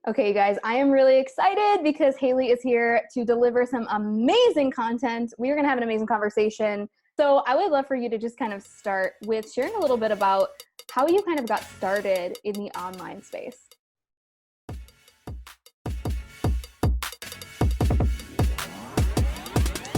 Okay, you guys, I am really excited because Haley is here to deliver some amazing content. We are going to have an amazing conversation. So I would love for you to just kind of start with sharing a little bit about how you kind of got started in the online space.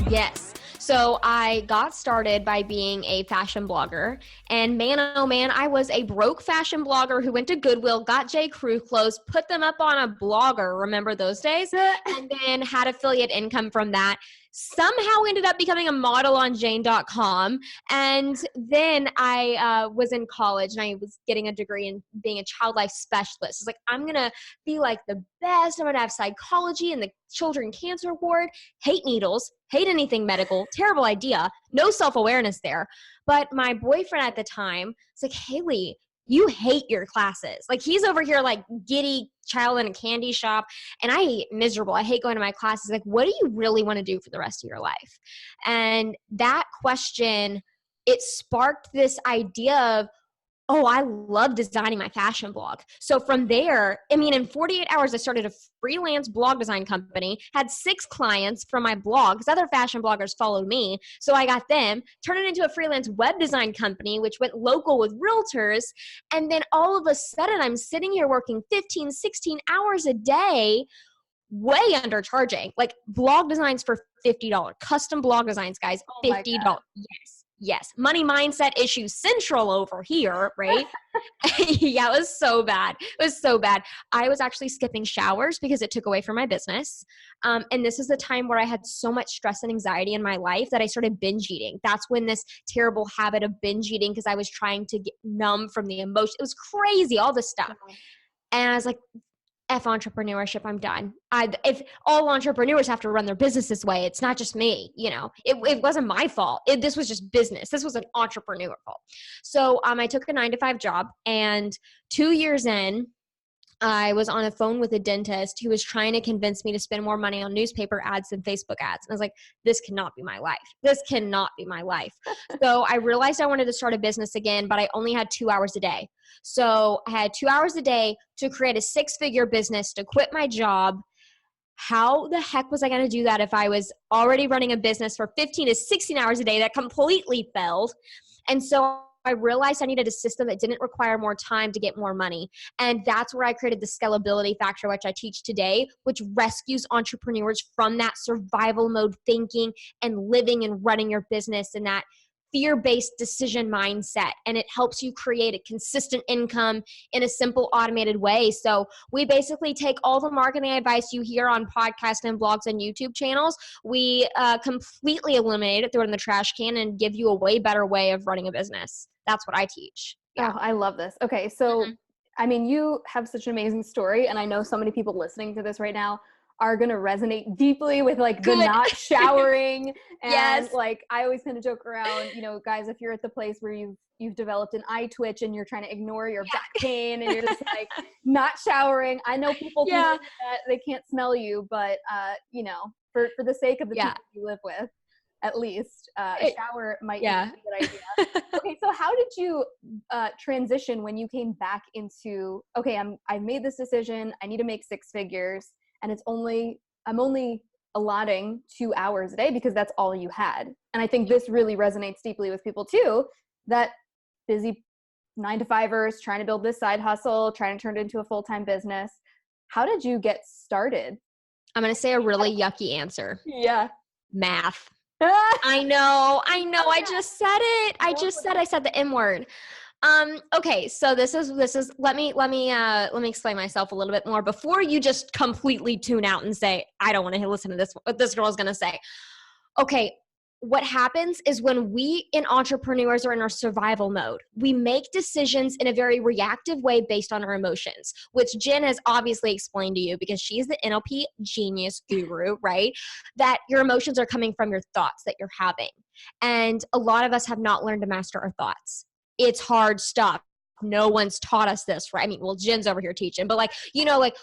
Yes. So I got started by being a fashion blogger, and man, oh man, I was a broke fashion blogger who went to Goodwill, got J. Crew clothes, put them up on a blogger, remember those days? And then had affiliate income from that. Somehow ended up becoming a model on Jane.com. And then I was in college and I was getting a degree in being a child life specialist. It's like, I'm going to be like the best. I'm going to have psychology and the children cancer ward. Hate needles, hate anything medical, terrible idea, no self-awareness there. But my boyfriend at the time was like, Haley, you hate your classes. Like, he's over here like giddy child in a candy shop, and I hate miserable. I hate going to my classes. Like, what do you really want to do for the rest of your life? And that question, it sparked this idea of, oh, I love designing my fashion blog. So from there, I mean, in 48 hours, I started a freelance blog design company, had 6 clients from my blog because other fashion bloggers followed me. So I got them, turned it into a freelance web design company, which went local with realtors. And then all of a sudden, I'm sitting here working 15, 16 hours a day, way undercharging. Like blog designs for $50, custom blog designs, guys, $50. Yes. Money mindset issue central over here, right? Yeah, it was so bad. It was so bad. I was actually skipping showers because it took away from my business. And this is the time where I had so much stress and anxiety in my life that I started binge eating. That's when this terrible habit of binge eating, because I was trying to get numb from the emotion. It was crazy, all this stuff. And I was like, F entrepreneurship, I'm done. If all entrepreneurs have to run their business this way, it's not just me, it wasn't my fault. This was just business. This was an entrepreneur fault. So I took a 9-to-5 job, and 2 years in, I was on a phone with a dentist who was trying to convince me to spend more money on newspaper ads than Facebook ads. And I was like, this cannot be my life. This cannot be my life. So I realized I wanted to start a business again, but I only had 2 hours a day. So I had 2 hours a day to create a 6-figure business, to quit my job. How the heck was I going to do that if I was already running a business for 15 to 16 hours a day that completely failed? And so I realized I needed a system that didn't require more time to get more money. And that's where I created the scalability factor, which I teach today, which rescues entrepreneurs from that survival mode thinking and living and running your business in that fear-based decision mindset. And it helps you create a consistent income in a simple automated way. So we basically take all the marketing advice you hear on podcasts and blogs and YouTube channels. We completely eliminate it, throw it in the trash can, and give you a way better way of running a business. That's what I teach. Yeah. Oh, I love this. Okay. So, I mean, you have such an amazing story, and I know so many people listening to this right now are going to resonate deeply with like the not showering. And like, I always kind of joke around, guys, if you're at the place where you've developed an eye twitch and you're trying to ignore your back pain and you're just like not showering. I know people think that they can't smell you, but for the sake of the people you live with, at least a shower might be a good idea. Okay. So how did you transition when you came back into, okay, I've made this decision. I need to make 6 figures. And I'm only allotting 2 hours a day because that's all you had. And I think this really resonates deeply with people too, that busy 9-to-5ers trying to build this side hustle, trying to turn it into a full-time business. How did you get started? I'm going to say a really yucky answer. Yeah. Math. I know. I just said it. I said the M word. Okay, so this is, let me explain myself a little bit more before you just completely tune out and say, I don't want to listen to this, what this girl is going to say. Okay. What happens is when we in entrepreneurs are in our survival mode, we make decisions in a very reactive way based on our emotions, which Jen has obviously explained to you because she's the NLP genius guru, right? That your emotions are coming from your thoughts that you're having. And a lot of us have not learned to master our thoughts. It's hard stuff. No one's taught us this, right? I mean, well, Jen's over here teaching, but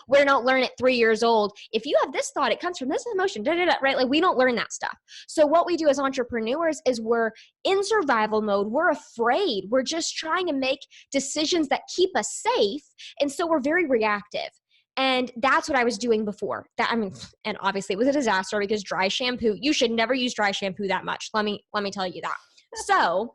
we're not learning at 3 years old. If you have this thought, it comes from this emotion, right? Like we don't learn that stuff. So what we do as entrepreneurs is we're in survival mode. We're afraid. We're just trying to make decisions that keep us safe. And so we're very reactive. And that's what I was doing before. And obviously it was a disaster because dry shampoo, you should never use dry shampoo that much. Let me tell you that. So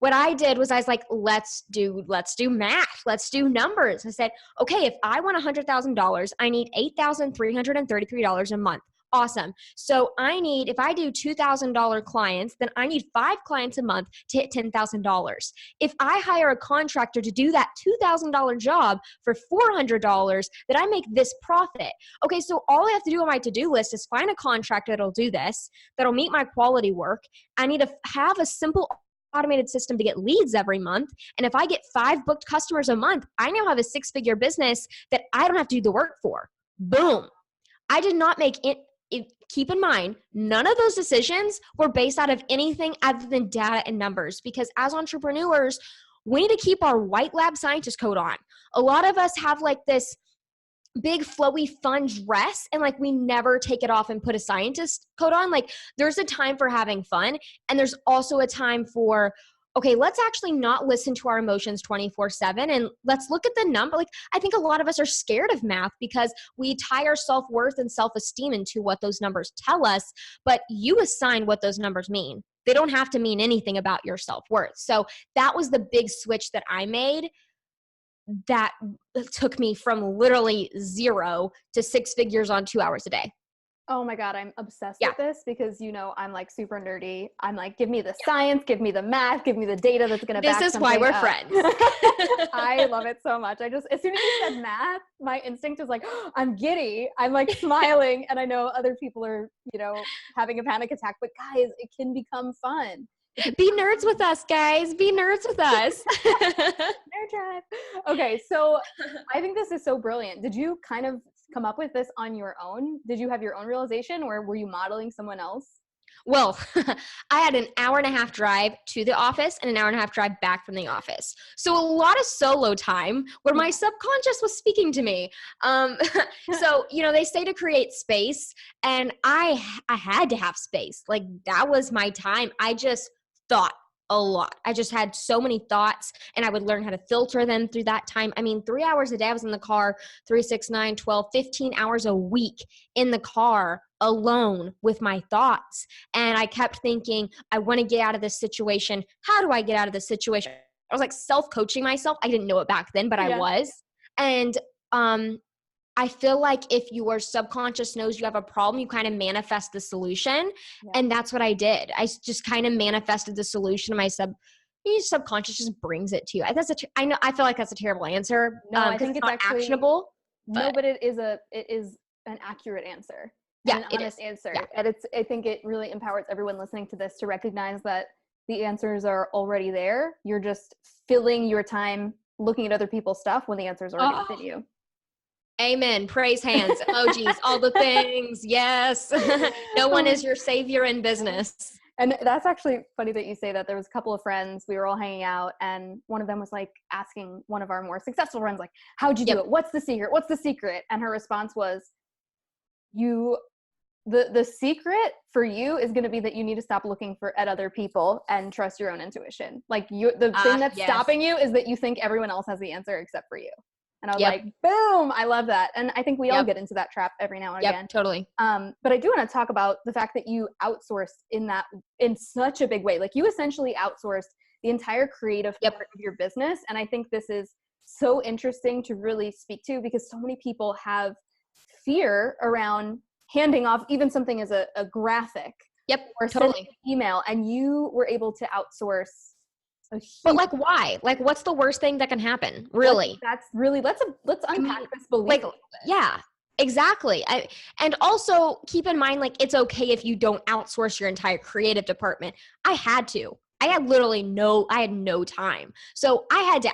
what I did was I was like, let's do math. Let's do numbers. I said, okay, if I want $100,000, I need $8,333 a month. Awesome. So if I do $2,000 clients, then I need 5 clients a month to hit $10,000. If I hire a contractor to do that $2,000 job for $400, then I make this profit. Okay, so all I have to do on my to-do list is find a contractor that'll do this, that'll meet my quality work. I need to have a simple automated system to get leads every month. And if I get 5 booked customers a month, I now have a 6-figure business that I don't have to do the work for. Boom. I did not make it. Keep in mind, none of those decisions were based out of anything other than data and numbers, because as entrepreneurs, we need to keep our white lab scientist coat on. A lot of us have like this big flowy fun dress and like we never take it off and put a scientist coat on. Like there's a time for having fun, and there's also a time for, okay, let's actually not listen to our emotions 24/7 and let's look at the number. Like I think a lot of us are scared of math because we tie our self-worth and self-esteem into what those numbers tell us, but you assign what those numbers mean. They don't have to mean anything about your self-worth. So that was the big switch that I made that took me from literally 0 to 6 figures on 2 hours a day. Oh my God, I'm obsessed with this because, I'm like super nerdy. I'm like, give me the science, give me the math, give me the data that's going to back something up. This is why we're friends. I love it so much. As soon as you said math, my instinct was like, oh, I'm giddy. I'm like smiling. And I know other people are, having a panic attack, but guys, it can become fun. Be nerds with us, guys. Be nerds with us. Nerd drive. Okay, so I think this is so brilliant. Did you kind of come up with this on your own? Did you have your own realization, or were you modeling someone else? Well, I had an 1.5-hour drive to the office and an 1.5-hour drive back from the office. So a lot of solo time where my subconscious was speaking to me. So, they say to create space, and I had to have space. Like that was my time. I just thought a lot. I just had so many thoughts, and I would learn how to filter them through that time. 3 hours a day I was in the car, 3, 6, 9, 12, 15 hours a week in the car alone with my thoughts. And I kept thinking, I want to get out of this situation. How do I get out of this situation? I was like self-coaching myself. I didn't know it back then, but I was. And I feel like if your subconscious knows you have a problem, you kind of manifest the solution. Yeah. And that's what I did. I just kind of manifested the solution. My subconscious just brings it to you. I feel like that's a terrible answer. No, I think it's not actually actionable. No, but it is an accurate answer. Yeah, an honest answer. Yeah. And I think it really empowers everyone listening to this to recognize that the answers are already there. You're just filling your time looking at other people's stuff when the answers are already within you. Amen. Praise hands, emojis, all the things. Yes. No one is your savior in business. And that's actually funny that you say that. There was a couple of friends, we were all hanging out, and one of them was like asking one of our more successful friends, like, how'd you do it? What's the secret? What's the secret? And her response was, the secret for you is going to be that you need to stop looking at other people and trust your own intuition. Like the thing that's stopping you is that you think everyone else has the answer except for you. And I was like, boom, I love that. And I think we all get into that trap every now and again. Totally. But I do want to talk about the fact that you outsourced in such a big way. Like you essentially outsourced the entire creative part of your business. And I think this is so interesting to really speak to, because so many people have fear around handing off even something as a graphic. Or sending an email, and you were able to outsource. But like, why? Like, what's the worst thing that can happen? Really? That's really, let's unpack this belief. Like, yeah, exactly. And also keep in mind, like, it's okay if you don't outsource your entire creative department. I had to. I had no time. So I had to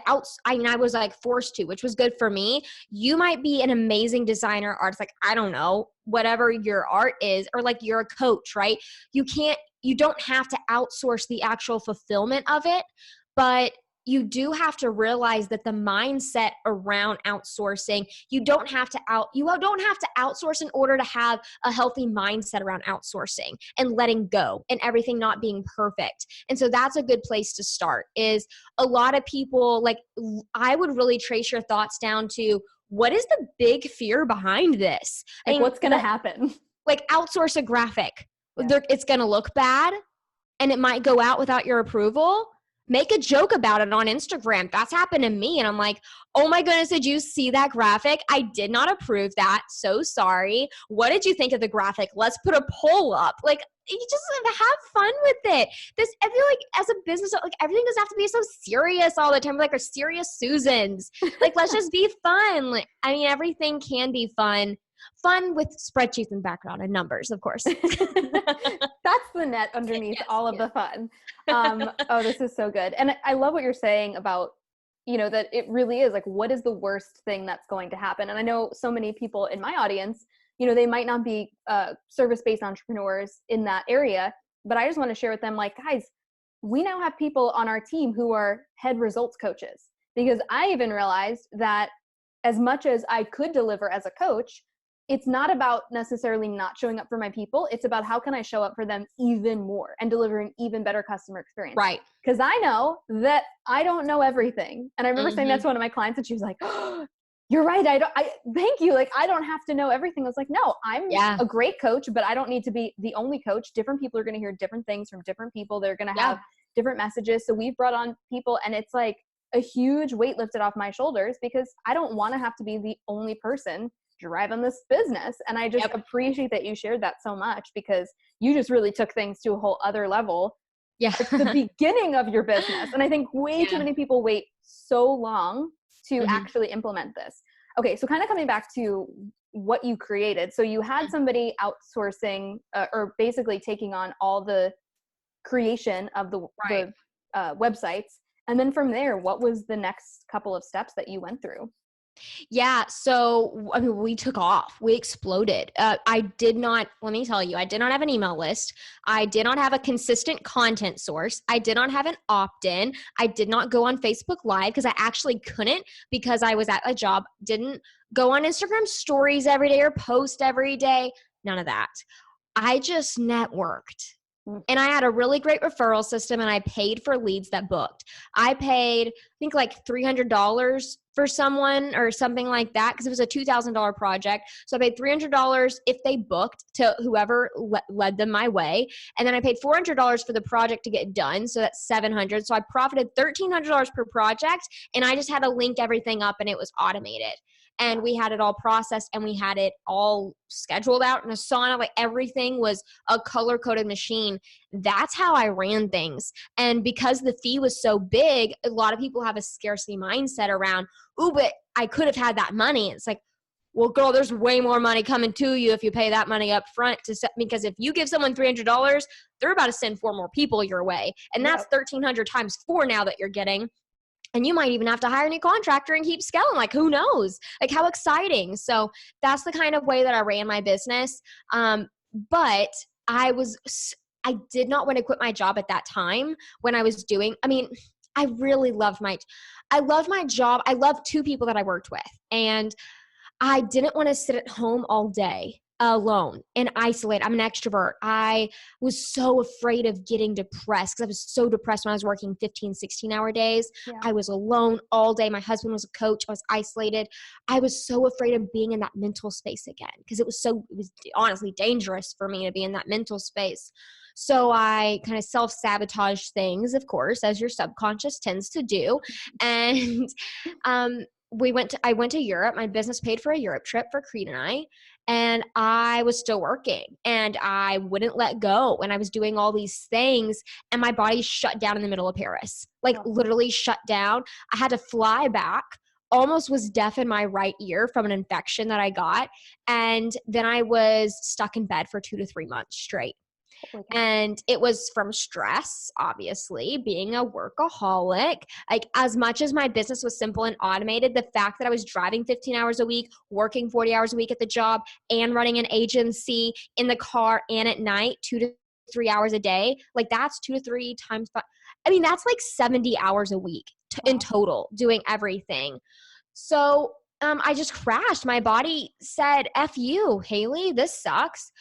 I was like forced to, which was good for me. You might be an amazing designer, artist, like, I don't know, whatever your art is, or like you're a coach, right? You don't have to outsource the actual fulfillment of it, but you do have to realize that the mindset around outsourcing, you don't have to outsource in order to have a healthy mindset around outsourcing and letting go and everything not being perfect. And so that's a good place to start. Is a lot of people, like, I would really trace your thoughts down to, what is the big fear behind this? Like, what's going to happen? Like, outsource a graphic. Yeah. It's going to look bad and it might go out without your approval. Make a joke about it on Instagram. That's happened to me. And I'm like, oh my goodness, did you see that graphic? I did not approve that. So sorry. What did you think of the graphic? Let's put a poll up. Like, you just have fun with it. I feel like as a business, like everything doesn't have to be so serious all the time. Like, our serious Susans. Like, let's just be fun. Like, I mean, everything can be fun. Fun with spreadsheets and background and numbers, of course. That's the net underneath all of the fun. Oh, this is so good. And I love what you're saying about, that it really is like, what is the worst thing that's going to happen? And I know so many people in my audience, they might not be service-based entrepreneurs in that area, but I just want to share with them, like, guys, we now have people on our team who are head results coaches, because I even realized that as much as I could deliver as a coach, it's not about necessarily not showing up for my people. It's about how can I show up for them even more and deliver an even better customer experience. Right. Because I know that I don't know everything. And I remember saying that to one of my clients, and she was like, oh, you're right. Thank you. Like, I don't have to know everything. I was like, no, I'm a great coach, but I don't need to be the only coach. Different people are going to hear different things from different people. They're going to have different messages. So we've brought on people, and it's like a huge weight lifted off my shoulders, because I don't want to have to be the only person driving this business. And I just appreciate that you shared that so much, because you just really took things to a whole other level. Yeah. It's the beginning of your business. And I think way too many people wait so long to actually implement this. Okay. So kind of coming back to what you created. So you had somebody outsourcing or basically taking on all the creation of the websites. And then from there, what was the next couple of steps that you went through? Yeah. So, I mean, we took off. We exploded. Let me tell you, I did not have an email list. I did not have a consistent content source. I did not have an opt-in. I did not go on Facebook Live, because I actually couldn't, because I was at a job. Didn't go on Instagram stories every day or post every day. None of that. I just networked. And I had a really great referral system, and I paid for leads that booked. I paid, I think, like $300 for someone or something like that, because it was a $2,000 project. So I paid $300 if they booked to whoever led them my way. And then I paid $400 for the project to get done. So that's $700. So I profited $1,300 per project, and I just had to link everything up, and it was automated. And we had it all processed, and we had it all scheduled out in Asana. Like, everything was a color-coded machine. That's how I ran things. And because the fee was so big, a lot of people have a scarcity mindset around, ooh, but I could have had that money. It's like, well, girl, there's way more money coming to you if you pay that money up front. Because if you give someone $300, they're about to send 4 more people your way. And that's 1,300 times 4 now that you're getting. And you might even have to hire a new contractor and keep scaling. Like, who knows? Like, how exciting. So that's the kind of way that I ran my business. But I did not want to quit my job at that time when I was I really loved my job. I loved 2 people that I worked with. And I didn't want to sit at home all day alone and isolate. I'm an extrovert. I was so afraid of getting depressed, because I was so depressed when I was working 15, 16-hour days. Yeah. I was alone all day. My husband was a coach. I was isolated. I was so afraid of being in that mental space again, because it was honestly dangerous for me to be in that mental space. So I kind of self-sabotage things, of course, as your subconscious tends to do. And I went to Europe. My business paid for a Europe trip for Creed and I was still working, and I wouldn't let go. And I was doing all these things, and my body shut down in the middle of Paris, literally shut down. I had to fly back, almost was deaf in my right ear from an infection that I got. And then I was stuck in bed for 2 to 3 months straight. And it was from stress, obviously, being a workaholic. Like, as much as my business was simple and automated, the fact that I was driving 15 hours a week, working 40 hours a week at the job, and running an agency in the car and at night, 2 to 3 hours a day, like, that's 2 to 3 times 5. I mean, that's like 70 hours a week in total doing everything. So I just crashed. My body said, F you, Haley, this sucks.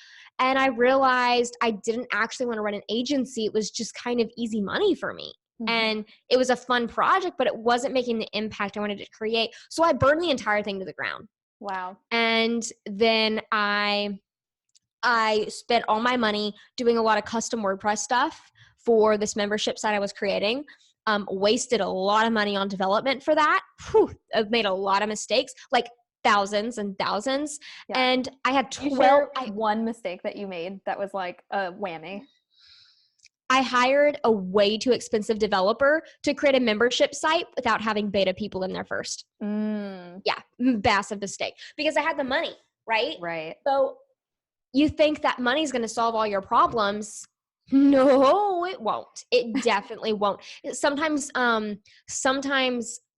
And I realized I didn't actually want to run an agency. It was just kind of easy money for me. And it was a fun project, but it wasn't making the impact I wanted to create. So I burned the entire thing to the ground. Wow. And then I spent all my money doing a lot of custom WordPress stuff for this membership site I was creating. Wasted a lot of money on development for that. I've made a lot of mistakes, like thousands and thousands. Yeah. And I had 12. One mistake that you made that was like a whammy. I hired a way too expensive developer to create a membership site without having beta people in there first. Yeah, massive mistake. Because I had the money, right? Right. So you think that money's going to solve all your problems. No, it won't. It definitely won't. Sometimes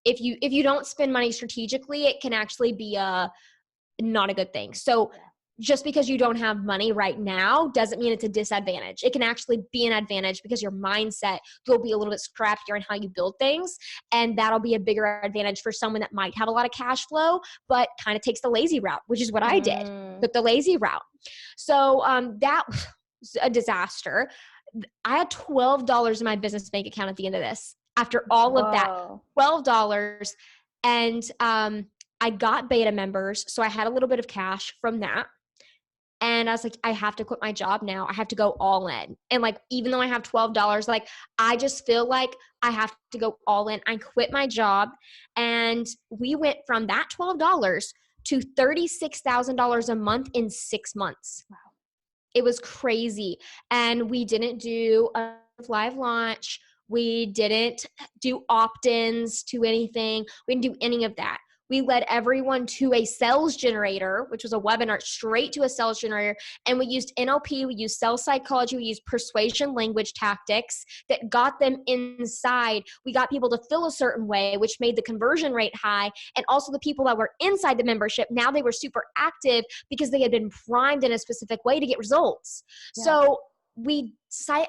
if you don't spend money strategically, it can actually be not a good thing. So just because you don't have money right now doesn't mean it's a disadvantage. It can actually be an advantage because your mindset will be a little bit scrappier in how you build things. And that'll be a bigger advantage for someone that might have a lot of cash flow, but kind of takes the lazy route, which is what I did, took the lazy route. So that was a disaster. I had $12 in my business bank account at the end of this. After all of that, $12. And I got beta members. So I had a little bit of cash from that. And I was like, I have to quit my job now. I have to go all in. And like, even though I have $12, like, I just feel like I have to go all in. I quit my job. And we went from that $12 to $36,000 a month in 6 months. Wow. It was crazy. And we didn't do a live launch. We didn't do opt-ins to anything. We didn't do any of that. We led everyone to a sales generator, which was a webinar, straight to a sales generator. And we used NLP, we used sales psychology, we used persuasion language tactics that got them inside. We got people to feel a certain way, which made the conversion rate high. And also the people that were inside the membership, now they were super active because they had been primed in a specific way to get results. Yeah. So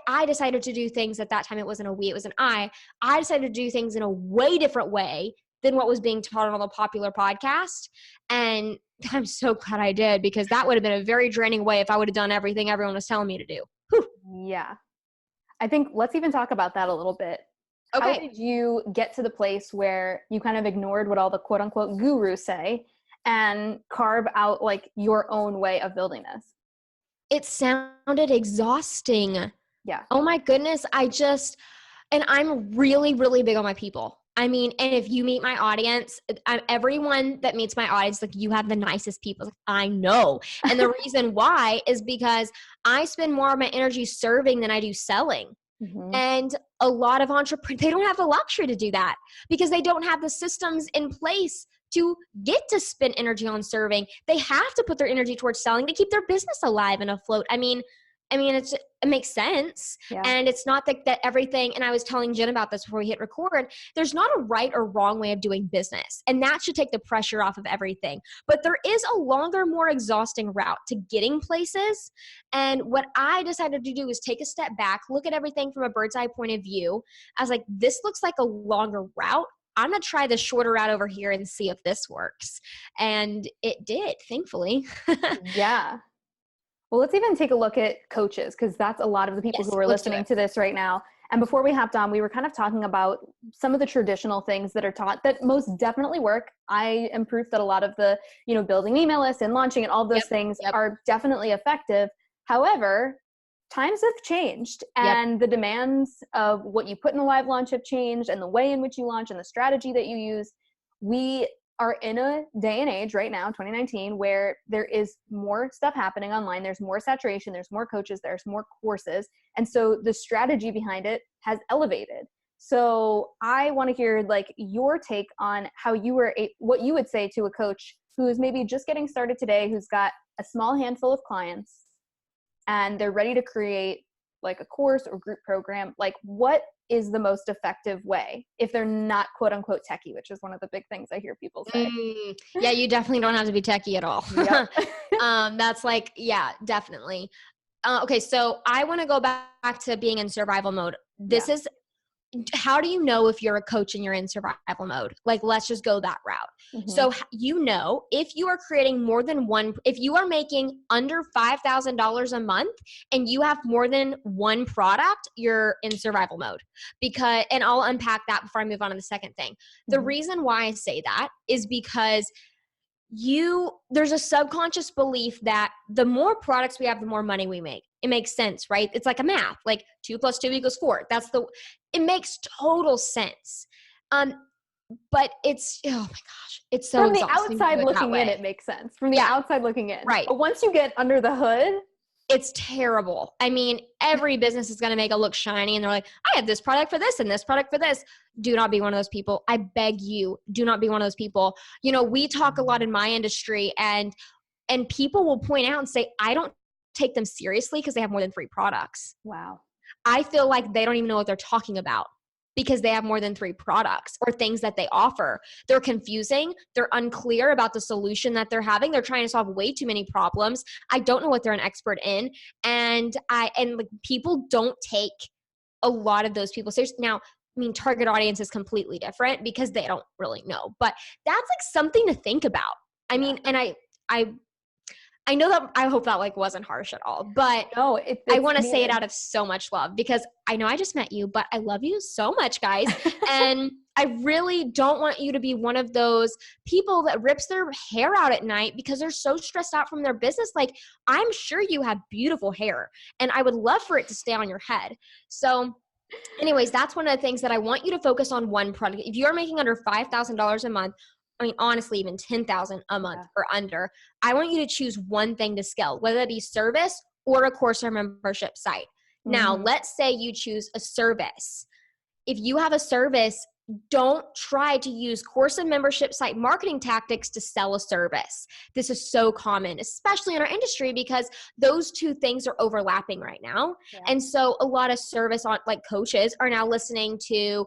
I decided to do things at that time. It wasn't a we, it was an I. I decided to do things in a way different way than what was being taught on all the popular podcasts. And I'm so glad I did, because that would have been a very draining way if I would have done everything everyone was telling me to do. Whew. Yeah. I think let's even talk about that a little bit. Okay. How did you get to the place where you kind of ignored what all the quote unquote gurus say and carve out like your own way of building this? It sounded exhausting. Yeah. Oh my goodness. And I'm really, really big on my people. I mean, and if you meet my audience, everyone that meets my audience, like, you have the nicest people. Like, I know. And the reason why is because I spend more of my energy serving than I do selling. Mm-hmm. And a lot of entrepreneurs, they don't have the luxury to do that because they don't have the systems in place to get to spend energy on serving. They have to put their energy towards selling to keep their business alive and afloat. I mean, it makes sense. Yeah. And it's not that everything, and I was telling Jen about this before we hit record, there's not a right or wrong way of doing business. And that should take the pressure off of everything. But there is a longer, more exhausting route to getting places. And what I decided to do is take a step back, look at everything from a bird's eye point of view. I was like, this looks like a longer route. I'm going to try the shorter route over here and see if this works. And it did, thankfully. Yeah. Well, let's even take a look at coaches, because that's a lot of the people who are listening to this right now. And before we hopped on, we were kind of talking about some of the traditional things that are taught that most definitely work. I am proof that a lot of the, building email lists and launching and all those things are definitely effective. However, times have changed, and the demands of what you put in a live launch have changed, and the way in which you launch and the strategy that you use. We are in a day and age right now, 2019, where there is more stuff happening online. There's more saturation. There's more coaches. There's more courses. And so the strategy behind it has elevated. So I want to hear like your take on how you were, what you would say to a coach who is maybe just getting started today, who's got a small handful of clients and they're ready to create like a course or group program. Like, what is the most effective way if they're not quote unquote techie, which is one of the big things I hear people say. Yeah, you definitely don't have to be techie at all. Yep. That's like, yeah, definitely. Okay, so I want to go back to being in survival mode. This is how do you know if you're a coach and you're in survival mode? Like, let's just go that route. Mm-hmm. So, if you are creating more than one, if you are making under $5,000 a month and you have more than one product, you're in survival mode. And I'll unpack that before I move on to the second thing. The reason why I say that is because there's a subconscious belief that the more products we have, the more money we make. It makes sense, right? It's like a math, like 2 + 2 = 4. It makes total sense. But it's, oh my gosh, it's so from the exhausting outside looking in, it makes sense. From the outside looking in. Right. But once you get under the hood, it's terrible. I mean, every business is going to make it look shiny and they're like, I have this product for this and this product for this. Do not be one of those people. I beg you, do not be one of those people. We talk a lot in my industry and people will point out and say, I don't take them seriously because they have more than 3 products. Wow. I feel like they don't even know what they're talking about because they have more than 3 products or things that they offer. They're confusing. They're unclear about the solution that they're having. They're trying to solve way too many problems. I don't know what they're an expert in. And people don't take a lot of those people seriously. Now, I mean, target audience is completely different because they don't really know, but that's like something to think about. I mean, and I know that, I hope that like wasn't harsh at all, but no, I want to say it out of so much love because I know I just met you, but I love you so much, guys. And I really don't want you to be one of those people that rips their hair out at night because they're so stressed out from their business. Like, I'm sure you have beautiful hair and I would love for it to stay on your head. So anyways, that's one of the things that I want you to focus on one product. If you're making under $5,000 a month, I mean, honestly, even $10,000 a month or under, I want you to choose one thing to scale, whether it be service or a course or membership site. Now, let's say you choose a service. If you have a service, don't try to use course and membership site marketing tactics to sell a service. This is so common, especially in our industry, because those two things are overlapping right now. Yeah. And so a lot of service coaches are now listening to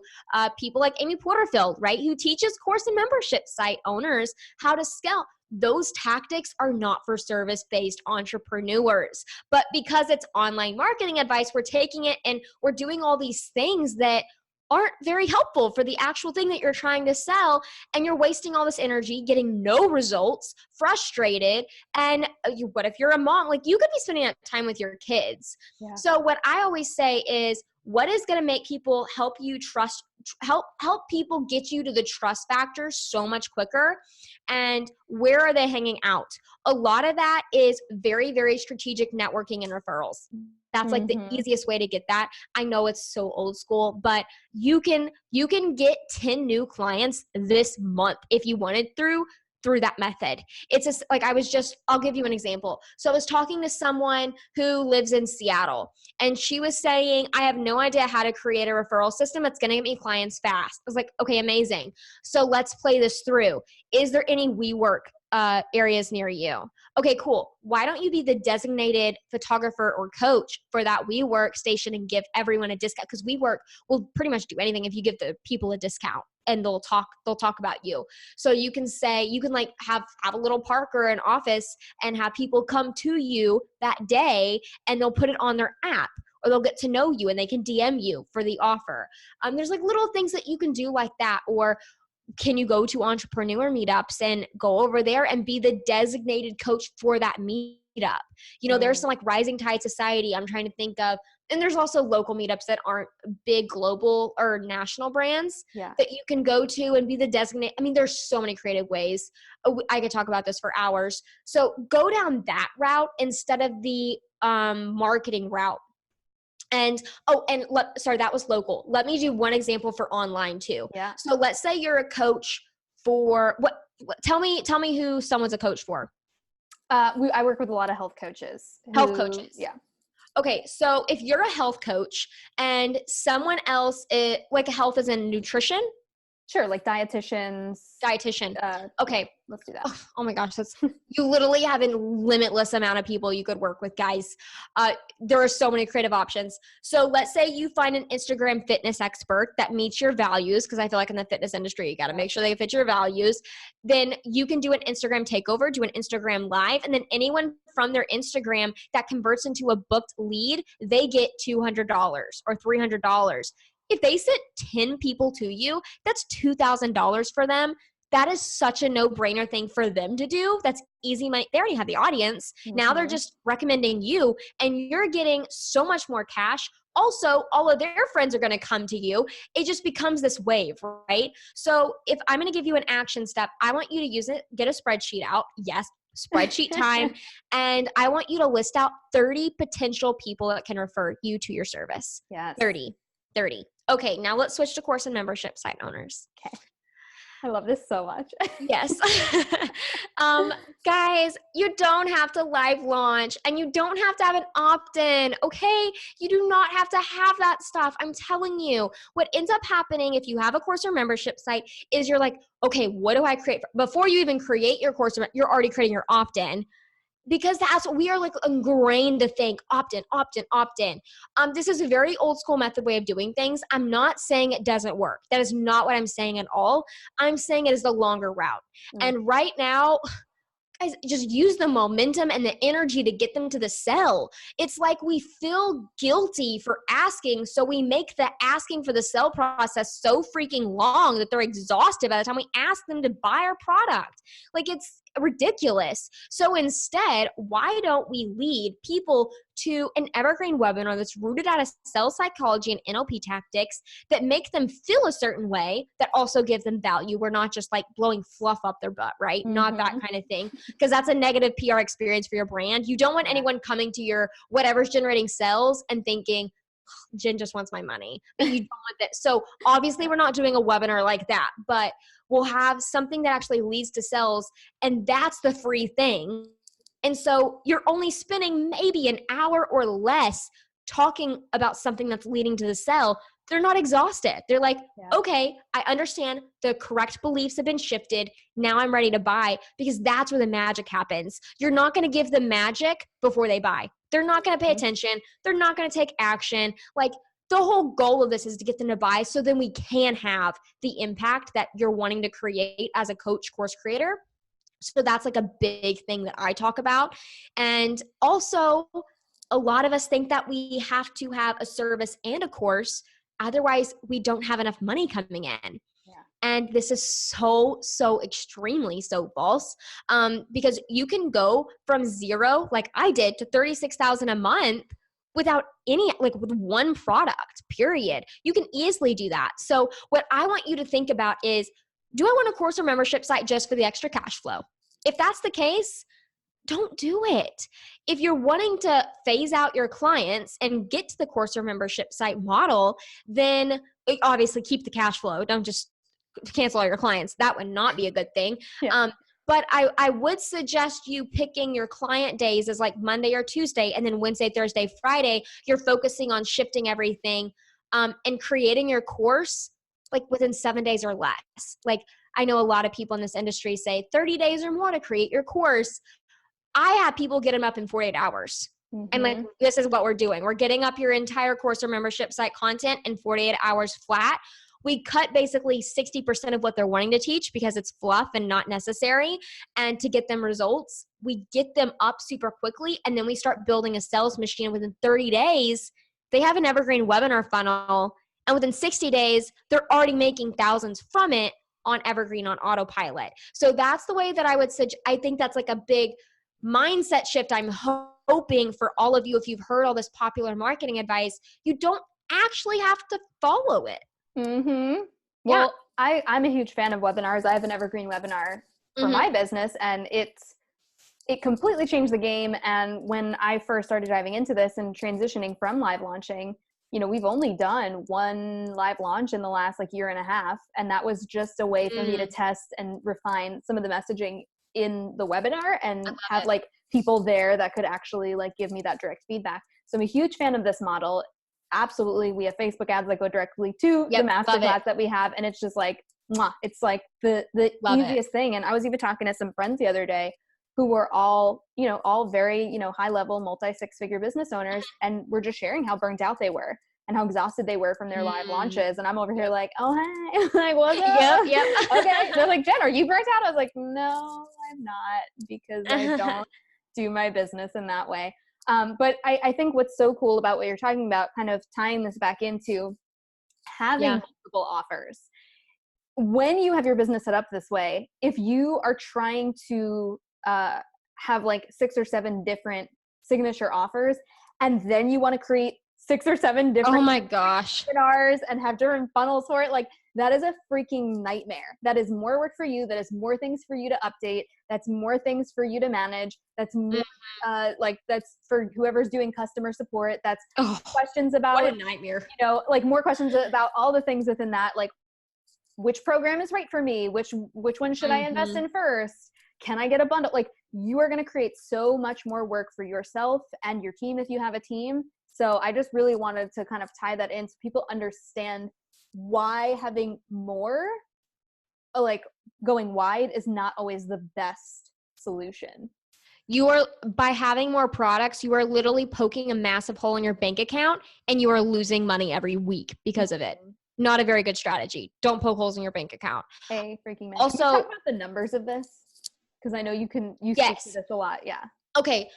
people like Amy Porterfield, right? Who teaches course and membership site owners how to scale. Those tactics are not for service-based entrepreneurs. But because it's online marketing advice, we're taking it and we're doing all these things that aren't very helpful for the actual thing that you're trying to sell, and you're wasting all this energy getting no results, frustrated. And what if you're a mom? Like, you could be spending that time with your kids. Yeah. So what I always say is, what is going to make people help people get you to the trust factor so much quicker? And where are they hanging out? A lot of that is very, very strategic networking and referrals. That's like the easiest way to get that. I know it's so old school, but you can get 10 new clients this month if you wanted through that method. It's just like, I'll give you an example. So I was talking to someone who lives in Seattle, and she was saying, I have no idea how to create a referral system that's going to get me clients fast. I was like, okay, amazing. So let's play this through. Is there any WeWork areas near you? Okay, cool. Why don't you be the designated photographer or coach for that WeWork station and give everyone a discount? Because WeWork will pretty much do anything if you give the people a discount, and they'll talk about you. So you can like have a little park or an office and have people come to you that day, and they'll put it on their app, or they'll get to know you and they can DM you for the offer. There's like little things that you can do like that. Or can you go to entrepreneur meetups and go over there and be the designated coach for that meetup? There's some like Rising Tide Society I'm trying to think of. And there's also local meetups that aren't big global or national brands that you can go to and be the designated. I mean, there's so many creative ways. I could talk about this for hours. So go down that route instead of the marketing route. And that was local. Let me do one example for online too. Yeah. So let's say you're a coach for tell me who someone's a coach for. I work with a lot of health coaches. Health coaches. Yeah. Okay. So if you're a health coach and someone else like health is in nutrition. Sure. Like dietitians. Okay. Let's do that. Oh my gosh. You literally have a limitless amount of people you could work with, guys. There are so many creative options. So let's say you find an Instagram fitness expert that meets your values, because I feel like in the fitness industry, you got to make sure they fit your values. Then you can do an Instagram takeover, do an Instagram live, and then anyone from their Instagram that converts into a booked lead, they get $200 or $300. if they sent 10 people to you, that's $2,000 for them. That is such a no-brainer thing for them to do. That's easy money. They already have the audience. Now they're just recommending you, and you're getting so much more cash. Also, all of their friends are going to come to you. It just becomes this wave, right? So if I'm going to give you an action step, I want you to use it, get a spreadsheet out. Yes, spreadsheet time. And I want you to list out 30 potential people that can refer you to your service. Yes. 30. Okay, now let's switch to course and membership site owners. Okay. I love this so much. Yes. Guys, you don't have to live launch and you don't have to have an opt-in, okay? You do not have to have that stuff. I'm telling you, what ends up happening if you have a course or membership site is you're like, okay, what do I create? Before you even create your course, you're already creating your opt-in. Because that's what we are like ingrained to think, opt-in. This is a very old school method way of doing things. I'm not saying it doesn't work. That is not what I'm saying at all. I'm saying it is the longer route. And right now, guys, just use the momentum and the energy to get them to the sell. It's like we feel guilty for asking, so we make the asking for the sell process so freaking long that they're exhausted by the time we ask them to buy our product. Like, it's ridiculous. So instead, why don't we lead people to an evergreen webinar that's rooted out of sales psychology and NLP tactics that make them feel a certain way that also give them value? We're not just like blowing fluff up their butt, right? Not that kind of thing, because that's a negative PR experience for your brand. You don't want anyone coming to your whatever's generating sales and thinking, Jen just wants my money. But you don't want that. So obviously we're not doing a webinar like that, but we'll have something that actually leads to sales, and that's the free thing. And so you're only spending maybe an hour or less talking about something that's leading to the sell. They're not exhausted. They're like, okay, I understand the correct beliefs have been shifted. Now I'm ready to buy, because that's where the magic happens. You're not going to give them magic before they buy. They're not going to pay attention. They're not going to take action. Like, the whole goal of this is to get them to buy, so then we can have the impact that you're wanting to create as a coach course creator. So that's like a big thing that I talk about. And also, a lot of us think that we have to have a service and a course. Otherwise, we don't have enough money coming in. And this is so extremely so false, because you can go from zero, like I did, to $36,000 a month without any, like with one product, period. You can easily do that. So what I want you to think about is, do I want a course or membership site just for the extra cash flow? If that's the case, don't do it. If you're wanting to phase out your clients and get to the course or membership site model, then obviously keep the cash flow. Don't just cancel all your clients. That would not be a good thing. But I would suggest you picking your client days as like Monday or Tuesday, and then Wednesday, Thursday, Friday, you're focusing on shifting everything and creating your course like within 7 days or less. Like, I know a lot of people in this industry say 30 days or more to create your course. I have people get them up in 48 hours. And like, this is what we're doing. We're getting up your entire course or membership site content in 48 hours flat. We cut basically 60% of what they're wanting to teach because it's fluff and not necessary. And to get them results, we get them up super quickly. And then we start building a sales machine. Within 30 days, they have an evergreen webinar funnel. And within 60 days, they're already making thousands from it on evergreen, on autopilot. So that's the way that I would suggest. I think that's like a big mindset shift. I'm hoping for all of you, if you've heard all this popular marketing advice, you don't actually have to follow it. Well, I'm a huge fan of webinars. I have an evergreen webinar for my business, and it completely changed the game. And when I first started diving into this and transitioning from live launching, you know, we've only done one live launch in the last like year and a half. And that was just a way for me to test and refine some of the messaging in the webinar and have like people there that could actually like give me that direct feedback. So I'm a huge fan of this model. Absolutely. We have Facebook ads that go directly to the masterclass that we have. And it's just like, it's like the easiest thing. And I was even talking to some friends the other day who were all very, high level, multi-six-figure business owners. And we're just sharing how burnt out they were and how exhausted they were from their live launches. And I'm over here like, oh, hey, like, what's up? Okay. They're like, Jen, are you burnt out? I was like, no, I'm not, because I don't do my business in that way. But I think what's so cool about what you're talking about, kind of tying this back into having multiple offers. When you have your business set up this way, if you are trying to have like 6 or 7 different signature offers, and then you want to create 6 or 7 different oh my gosh webinars and have different funnels for it, like that is a freaking nightmare. That is more work for you. That is more things for you to update. That's more things for you to manage. That's more, like that's for whoever's doing customer support. That's questions about, what a nightmare. You know, like more questions about all the things within that, like which program is right for me? Which one should I invest in first? Can I get a bundle? Like you are going to create so much more work for yourself and your team if you have a team. So I just really wanted to kind of tie that in so people understand why having more, like going wide, is not always the best solution. You are, by having more products, you are literally poking a massive hole in your bank account and you are losing money every week because of it. Not a very good strategy. Don't poke holes in your bank account. Hey, freaking man. Also, can you talk about the numbers of this? Because I know you speak to this a lot. Yeah. Okay.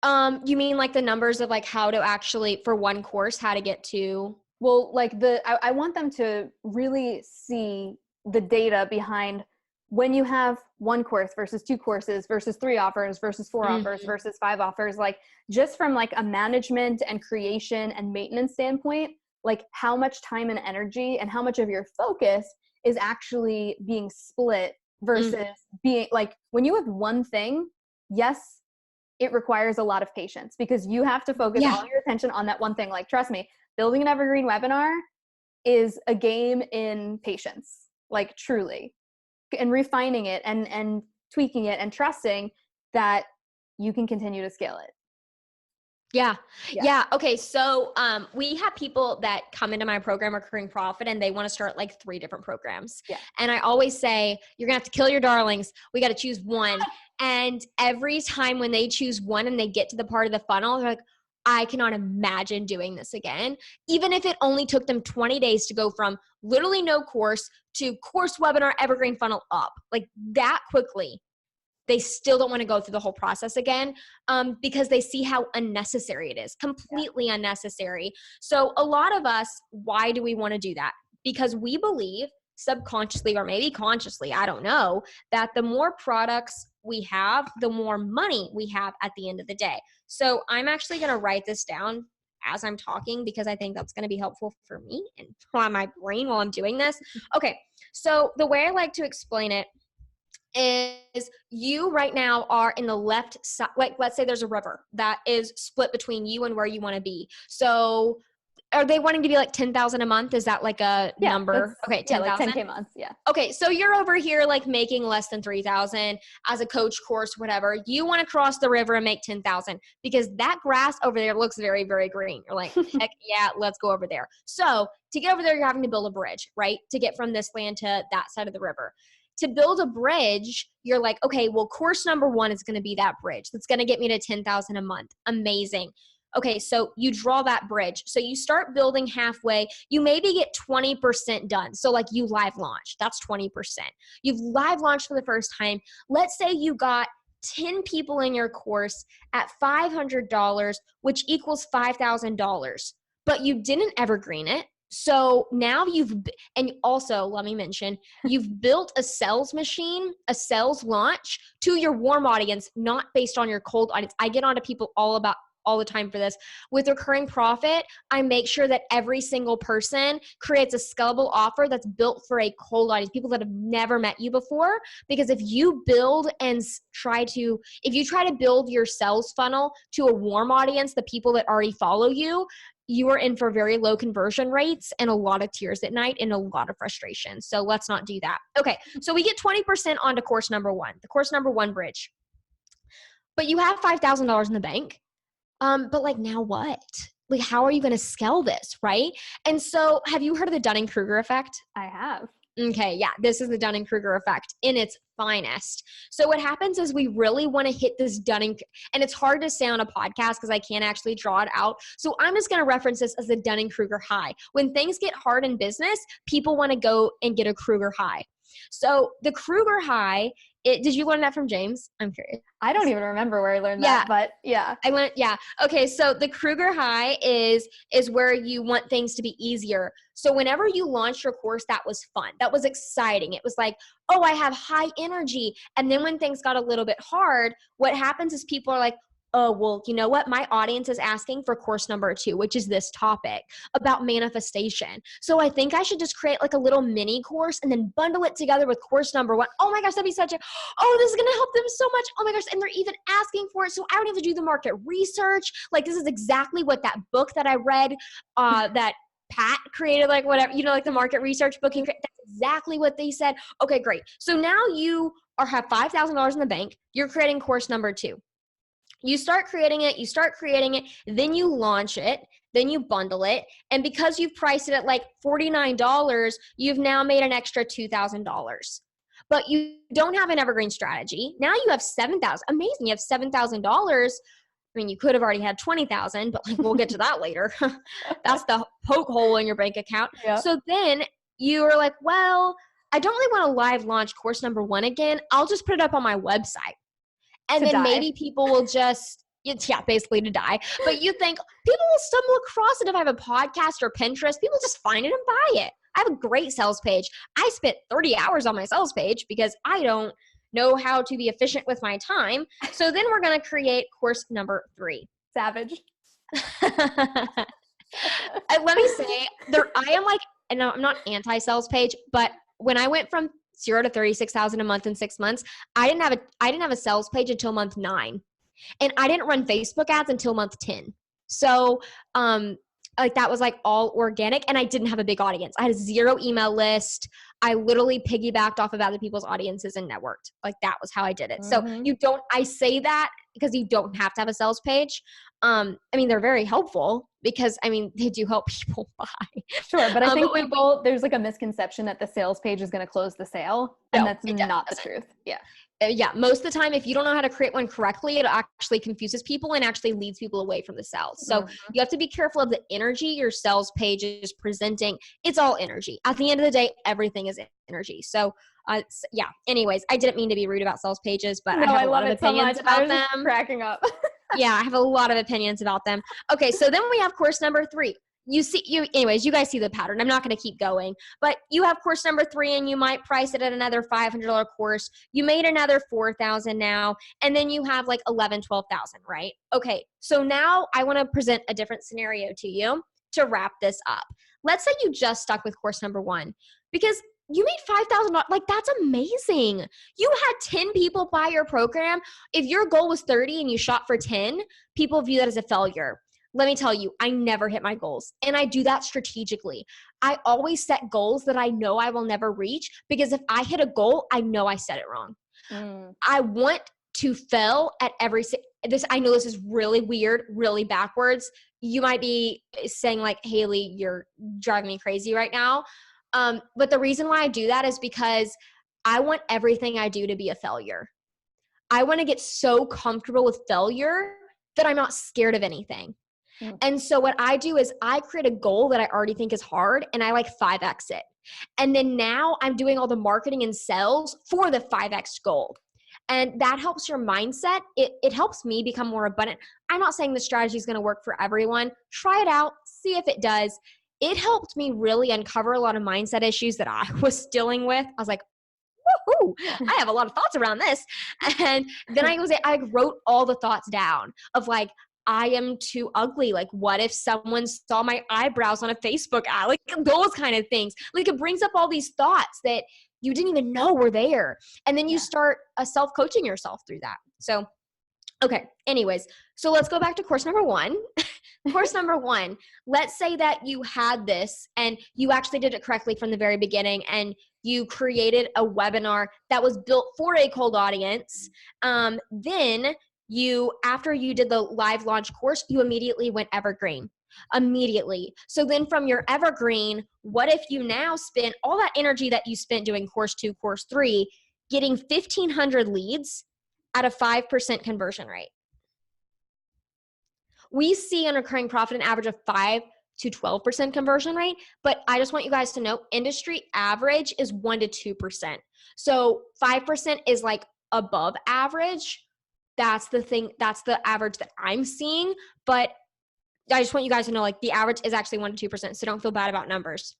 You mean like the numbers of like how to actually, for one course, how to get to? Well, like I want them to really see the data behind when you have one course versus 2 courses versus 3 offers versus 4 offers versus 5 offers, like just from like a management and creation and maintenance standpoint, like how much time and energy and how much of your focus is actually being split versus being like, when you have one thing, yes, it requires a lot of patience because you have to focus all your attention on that one thing. Like, trust me, building an evergreen webinar is a game in patience, like truly, and refining it and tweaking it and trusting that you can continue to scale it. Yeah. Okay. So, we have people that come into my program, Recurring Profit, and they want to start like 3 different programs. Yeah. And I always say, you're gonna have to kill your darlings. We got to choose one. And every time when they choose one and they get to the part of the funnel, they're like, I cannot imagine doing this again. Even if it only took them 20 days to go from literally no course to course, webinar, evergreen funnel up, like that quickly. They still don't want to go through the whole process again, because they see how unnecessary it is, completely unnecessary. So a lot of us, why do we want to do that? Because we believe subconsciously or maybe consciously, I don't know, that the more products we have, the more money we have at the end of the day. So I'm actually going to write this down as I'm talking because I think that's going to be helpful for me and for my brain while I'm doing this. Okay. So the way I like to explain it is you right now are in the left side. Like, let's say there's a river that is split between you and where you want to be. So are they wanting to be like 10,000 a month? Is that like a number? Okay. 10,000. Like 10K months. Yeah. Okay. So you're over here like making less than 3,000 as a coach course, whatever. You want to cross the river and make 10,000 because that grass over there looks very, very green. You're like, heck yeah, let's go over there. So to get over there, you're having to build a bridge, right? To get from this land to that side of the river. To build a bridge, you're like, okay, well, course number 1 is going to be that bridge. That's going to get me to 10,000 a month. Amazing. Okay, so you draw that bridge. So you start building halfway. You maybe get 20% done. So like you live launch, that's 20%. You've live launched for the first time. Let's say you got 10 people in your course at $500, which equals $5,000, but you didn't evergreen it. So now and also let me mention, you've built a sales machine, a sales launch to your warm audience, not based on your cold audience. I get onto people all the time for this. With Recurring Profit, I make sure that every single person creates a scalable offer that's built for a cold audience, people that have never met you before. Because if you try to build your sales funnel to a warm audience, the people that already follow you, you are in for very low conversion rates and a lot of tears at night and a lot of frustration. So let's not do that. Okay. So we get 20% onto course number 1, the course number 1 bridge, but you have $5,000 in the bank. But like, now what? Like, how are you going to scale this? Right. And so have you heard of the Dunning-Kruger effect? I have. Okay. Yeah. This is the Dunning-Kruger effect in its finest. So what happens is we really want to hit this and it's hard to say on a podcast because I can't actually draw it out. So I'm just going to reference this as the Dunning-Kruger high. When things get hard in business, people want to go and get a Kruger high. So the Kruger high Did you learn that from James? I'm curious. I don't even remember where I learned that, but yeah. Okay, so the Kruger high is where you want things to be easier. So whenever you launched your course, that was fun. That was exciting. It was like, oh, I have high energy. And then when things got a little bit hard, what happens is people are like, oh, well, you know what? My audience is asking for course number 2, which is this topic about manifestation. So I think I should just create like a little mini course and then bundle it together with course number 1. Oh my gosh, that'd be this is going to help them so much. Oh my gosh. And they're even asking for it. So I don't have to do the market research. Like, this is exactly what that book that I read, that Pat created, like whatever, like the market research book. That's exactly what they said. Okay, great. So now you have $5,000 in the bank. You're creating course number 2. You start creating it, then you launch it, then you bundle it. And because you've priced it at like $49, you've now made an extra $2,000. But you don't have an evergreen strategy. Now you have $7,000. Amazing. You have $7,000. I mean, you could have already had $20,000, but like, we'll get to that later. That's the poke hole in your bank account. Yep. So then you are like, well, I don't really want to live launch course number 1 again. I'll just put it up on my website. And then maybe people will just, basically to die. But you think people will stumble across it if I have a podcast or Pinterest. People just find it and buy it. I have a great sales page. I spent 30 hours on my sales page because I don't know how to be efficient with my time. So then we're going to create course number 3. Savage. Let me say, I am like, and I'm not anti-sales page, but when I went from 0 to 36,000 a month in 6 months, I didn't have a sales page until month 9, and I didn't run Facebook ads until month 10. So, like that was like all organic, and I didn't have a big audience. I had a 0 email list. I literally piggybacked off of other people's audiences and networked. Like that was how I did it. Mm-hmm. So I say that because you don't have to have a sales page. I mean, they're very helpful because they do help people buy. Sure. But I think there's like a misconception that the sales page is going to close the sale. And that's not the truth. Yeah. Yeah. Most of the time, if you don't know how to create one correctly, it actually confuses people and actually leads people away from the sales. So you have to be careful of the energy your sales page is presenting. It's all energy. At the end of the day, everything is energy. So anyways, I didn't mean to be rude about sales pages, but I have a lot of opinions about them. Just cracking up. Yeah, I have a lot of opinions about them. Okay, so then we have course number 3. You guys see the pattern. I'm not going to keep going, but you have course number 3 and you might price it at another $500 course. You made another $4,000 now, and then you have like $11,000, $12,000, right? Okay, so now I want to present a different scenario to you to wrap this up. Let's say you just stuck with course number 1 because you made $5,000. Like, that's amazing. You had 10 people buy your program. If your goal was 30 and you shot for 10, people view that as a failure. Let me tell you, I never hit my goals. And I do that strategically. I always set goals that I know I will never reach, because if I hit a goal, I know I set it wrong. I want to fail at I know this is really weird, really backwards. You might be saying like, Haley, you're driving me crazy right now. But the reason why I do that is because I want everything I do to be a failure. I want to get so comfortable with failure that I'm not scared of anything. And so what I do is I create a goal that I already think is hard, and I like 5X it. And then now I'm doing all the marketing and sales for the 5X goal. And that helps your mindset. It helps me become more abundant. I'm not saying the strategy is going to work for everyone. Try it out. See if it does. It helped me really uncover a lot of mindset issues that I was dealing with. I was like, woohoo, I have a lot of thoughts around this. And then I wrote all the thoughts down of like, I am too ugly. Like, what if someone saw my eyebrows on a Facebook ad? Like, those kind of things. Like, it brings up all these thoughts that you didn't even know were there. And then you start self-coaching yourself through that. So, okay. Anyways, so let's go back to course number 1. Course number 1, let's say that you had this and you actually did it correctly from the very beginning, and you created a webinar that was built for a cold audience. Then after you did the live launch course, you immediately went evergreen. Immediately. So then from your evergreen, what if you now spend all that energy that you spent doing course 2, course 3, getting 1,500 leads at a 5% conversion rate? We see a recurring profit an average of 5 to 12% conversion rate. But I just want you guys to know industry average is 1 to 2%. So 5% is like above average. That's the thing. That's the average that I'm seeing. But I just want you guys to know, like, the average is actually 1 to 2%. So don't feel bad about numbers.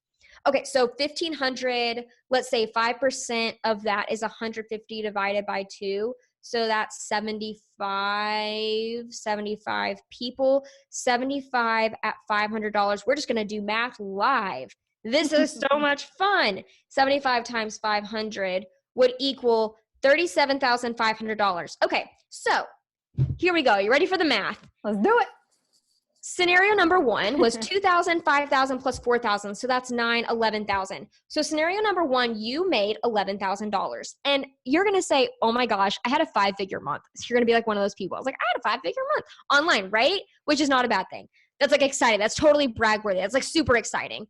Okay. So 1,500, let's say 5% of that is 150 divided by 2. So that's 75 people, 75 at $500. We're just going to do math live. This is so much fun. 75 times 500 would equal $37,500. Okay. So here we go. You ready for the math? Let's do it. Scenario number 1 was 2,000, 5,000 plus 4,000. So that's 9, 11,000. So scenario number 1, you made $11,000. And you're going to say, oh my gosh, I had a 5-figure month. So you're going to be like one of those people. I was like, I had a 5-figure month online, right? Which is not a bad thing. That's like exciting. That's totally brag worthy. That's like super exciting.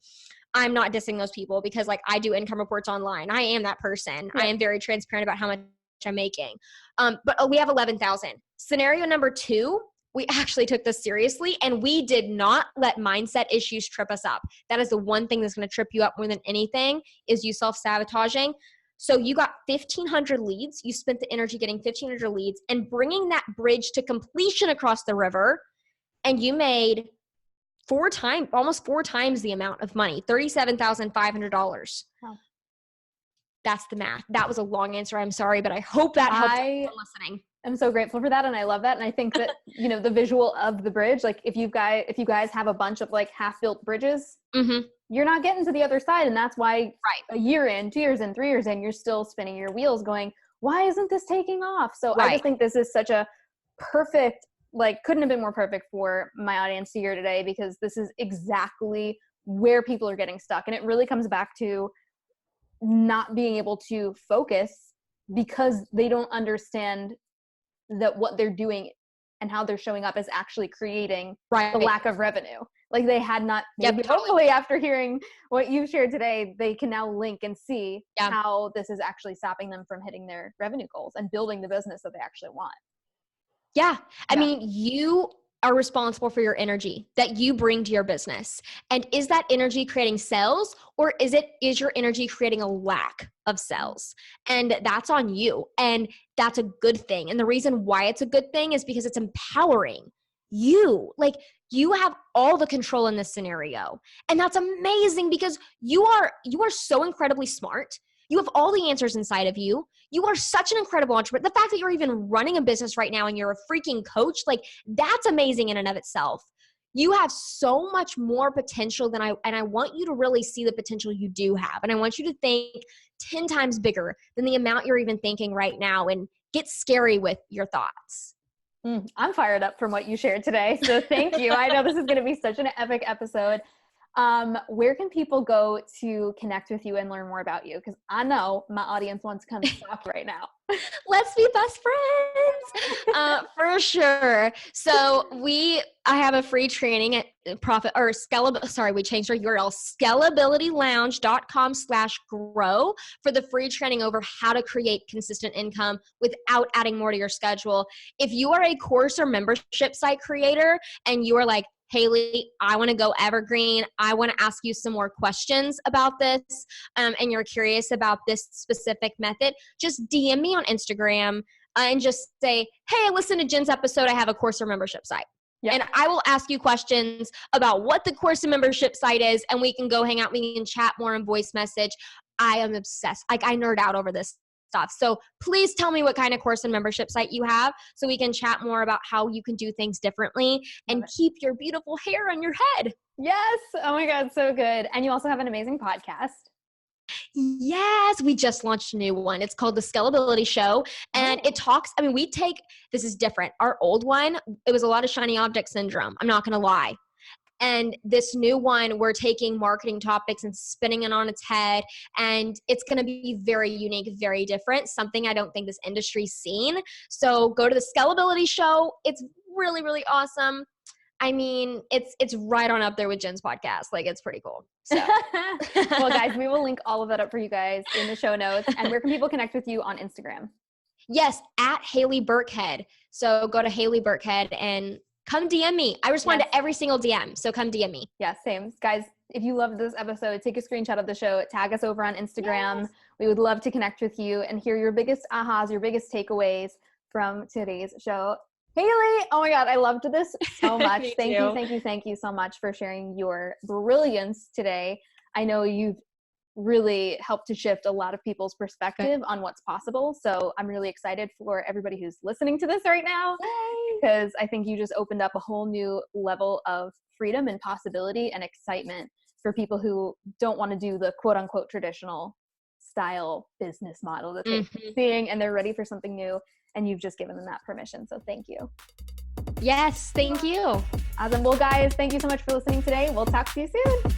I'm not dissing those people because like I do income reports online. I am that person. Yeah. I am very transparent about how much I'm making. But we have 11,000. Scenario number 2, we actually took this seriously and we did not let mindset issues trip us up. That is the one thing that's going to trip you up more than anything is you self-sabotaging. So you got 1,500 leads. You spent the energy getting 1,500 leads and bringing that bridge to completion across the river. And you made almost 4 times the amount of money, $37,500. Wow. That's the math. That was a long answer. I'm sorry, but I hope that helped everyone listening. I'm so grateful for that. And I love that. And I think that, the visual of the bridge, like if you guys have a bunch of like half-built bridges, you're not getting to the other side. And that's why a year in, 2 years in, 3 years in, you're still spinning your wheels going, why isn't this taking off? So I just think this is such a perfect, like couldn't have been more perfect for my audience to hear today, because this is exactly where people are getting stuck. And it really comes back to not being able to focus because they don't understand that what they're doing and how they're showing up is actually creating the lack of revenue. Like they had not, hopefully after hearing what you've shared today, they can now link and see how this is actually stopping them from hitting their revenue goals and building the business that they actually want. Yeah. I mean, you are responsible for your energy that you bring to your business. And is that energy creating sales, or is your energy creating a lack of sales? And that's on you. And that's a good thing. And the reason why it's a good thing is because it's empowering you. Like you have all the control in this scenario. And that's amazing because you are so incredibly smart. You have all the answers inside of you. You are such an incredible entrepreneur. The fact that you're even running a business right now and you're a freaking coach, like that's amazing in and of itself. You have so much more potential than I want you to really see the potential you do have. And I want you to think 10 times bigger than the amount you're even thinking right now and get scary with your thoughts. I'm fired up from what you shared today. So thank you. I know this is going to be such an epic episode. Where can people go to connect with you and learn more about you? Because I know my audience wants to come talk right now. Let's be best friends. For sure. So I have a free training at we changed our URL, scalabilitylounge.com/grow for the free training over how to create consistent income without adding more to your schedule. If you are a course or membership site creator and you are like, Haley, I want to go evergreen. I want to ask you some more questions about this, and you're curious about this specific method, just DM me on Instagram and just say, hey, listen to Jen's episode. I have a course or membership site. Yep. And I will ask you questions about what the course and membership site is, and we can go hang out. We can chat more in voice message. I am obsessed. Like I nerd out over this stuff. So please tell me what kind of course and membership site you have so we can chat more about how you can do things differently and keep your beautiful hair on your head. Yes. Oh my God. So good. And you also have an amazing podcast. Yes. We just launched a new one. It's called The Scalability Show. And it talks, this is different. Our old one, it was a lot of shiny object syndrome. I'm not going to lie. And this new one, we're taking marketing topics and spinning it on its head. And it's going to be very unique, very different, something I don't think this industry's seen. So go to The Scalability Show. It's really, really awesome. I mean, it's right on up there with Jen's podcast. Like, it's pretty cool. So. Well, guys, we will link all of that up for you guys in the show notes. And where can people connect with you on Instagram? Yes, at Haley Burkhead. So go to Haley Burkhead and come DM me. I respond to every single DM. So come DM me. Yeah, same. Guys, if you loved this episode, take a screenshot of the show, tag us over on Instagram. We would love to connect with you and hear your biggest ahas, your biggest takeaways from today's show. Haley, oh my God, I loved this so much. Thank you so much for sharing your brilliance today. I know you've really helped to shift a lot of people's perspective on what's possible. So I'm really excited for everybody who's listening to this right now, because I think you just opened up a whole new level of freedom and possibility and excitement for people who don't want to do the quote unquote traditional style business model that they're seeing, and they're ready for something new. And you've just given them that permission. So thank you. Yes, thank you. Awesome. Well, guys, thank you so much for listening today. We'll talk to you soon.